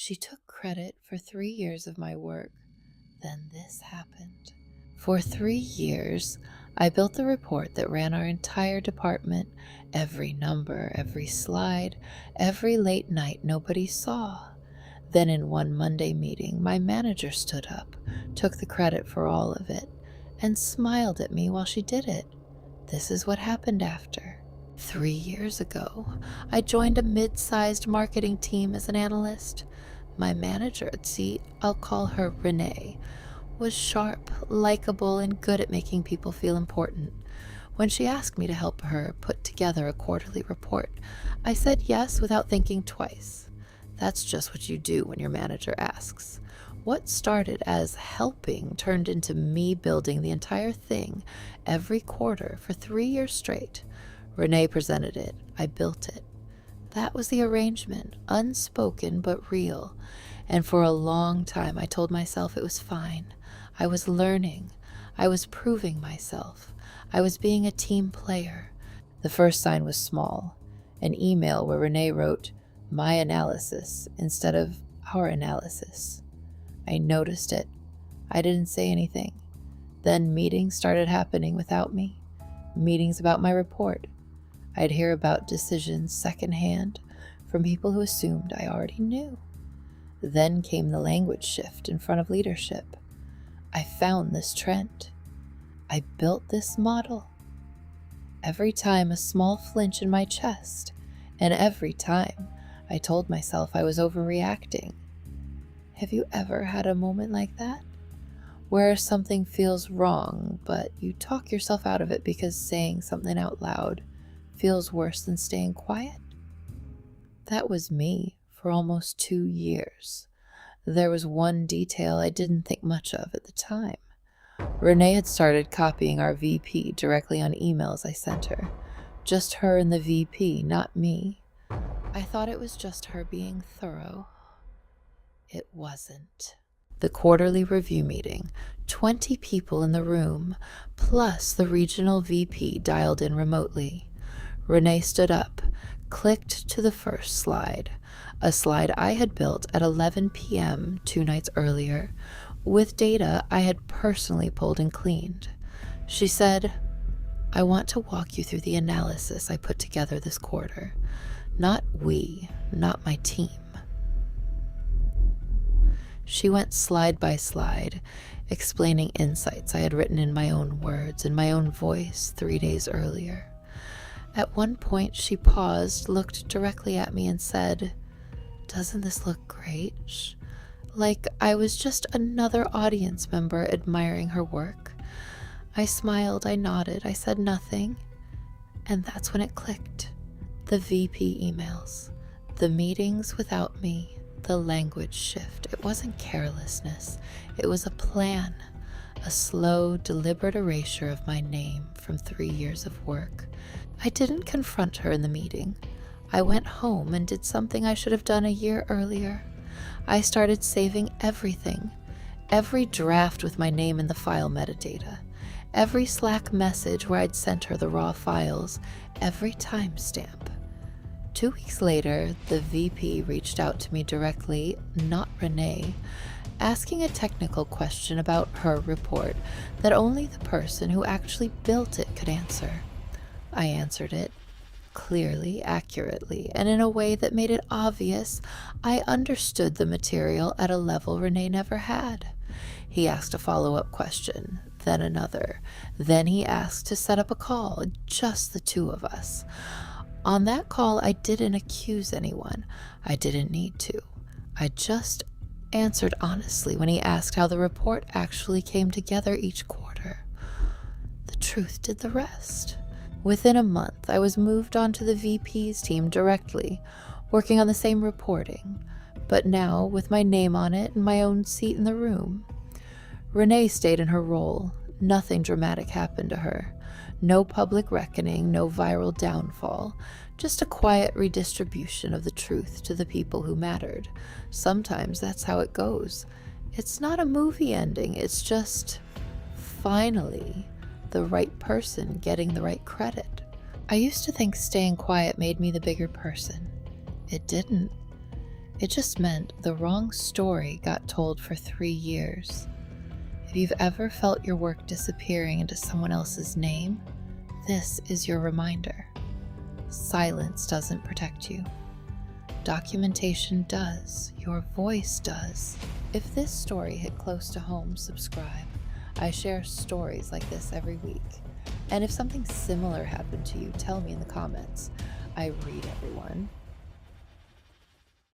She took credit for 3 years of my work. Then this happened. For 3 years, I built the report that ran our entire department. Every number, every slide, every late night nobody saw. Then in one Monday meeting, my manager stood up, took the credit for all of it, and smiled at me while she did it. This is what happened after. 3 years ago, I joined a mid-sized marketing team as an analyst. My manager, I'll call her Renee, was sharp, likable, and good at making people feel important. When she asked me to help her put together a quarterly report, I said yes without thinking twice. That's just what you do when your manager asks. What started as helping turned into me building the entire thing every quarter for 3 years straight. Renee presented it. I built it. That was the arrangement, unspoken but real. And for a long time, I told myself it was fine. I was learning. I was proving myself. I was being a team player. The first sign was small, an email where Renee wrote, "My analysis," instead of "our analysis." I noticed it. I didn't say anything. Then meetings started happening without me. Meetings about my report. I'd hear about decisions secondhand from people who assumed I already knew. Then came the language shift in front of leadership. I found this trend. I built this model. Every time a small flinch in my chest, and every time I told myself I was overreacting. Have you ever had a moment like that? Where something feels wrong, but you talk yourself out of it because saying something out loud feels worse than staying quiet? That was me for almost 2 years. There was one detail I didn't think much of at the time. Renee had started copying our VP directly on emails I sent her. Just her and the VP, not me. I thought it was just her being thorough. It wasn't. The quarterly review meeting, 20 people in the room, plus the regional VP dialed in remotely. Renee stood up, clicked to the first slide, a slide I had built at 11 p.m. 2 nights earlier, with data I had personally pulled and cleaned. She said, "I want to walk you through the analysis I put together this quarter. Not we, not my team." She went slide by slide, explaining insights I had written in my own words, in my own voice 3 days earlier. At one point, she paused, looked directly at me, and said, "Doesn't this look great?" Like I was just another audience member admiring her work. I smiled, I nodded, I said nothing. And that's when it clicked. The VP emails, the meetings without me, the language shift. It wasn't carelessness. It was a plan, a slow, deliberate erasure of my name from 3 years of work. I didn't confront her in the meeting. I went home and did something I should have done a year earlier. I started saving everything, every draft with my name in the file metadata, every Slack message where I'd sent her the raw files, every timestamp. 2 weeks later, the VP reached out to me directly, not Renee, asking a technical question about her report that only the person who actually built it could answer. I answered it clearly, accurately, and in a way that made it obvious I understood the material at a level Renee never had. He asked a follow-up question, then another. Then he asked to set up a call, just the two of us. On that call, I didn't accuse anyone. I didn't need to. I just answered honestly when he asked how the report actually came together each quarter. The truth did the rest. Within a month, I was moved onto the VP's team directly, working on the same reporting, but now with my name on it and my own seat in the room. Renee stayed in her role. Nothing dramatic happened to her. No public reckoning, no viral downfall, just a quiet redistribution of the truth to the people who mattered. Sometimes that's how it goes. It's not a movie ending, it's just, finally, the right person getting the right credit. I used to think staying quiet made me the bigger person. It didn't. It just meant the wrong story got told for 3 years. If you've ever felt your work disappearing into someone else's name, this is your reminder. Silence doesn't protect you. Documentation does. Your voice does. If this story hit close to home, subscribe. I share stories like this every week. And if something similar happened to you, tell me in the comments. I read everyone.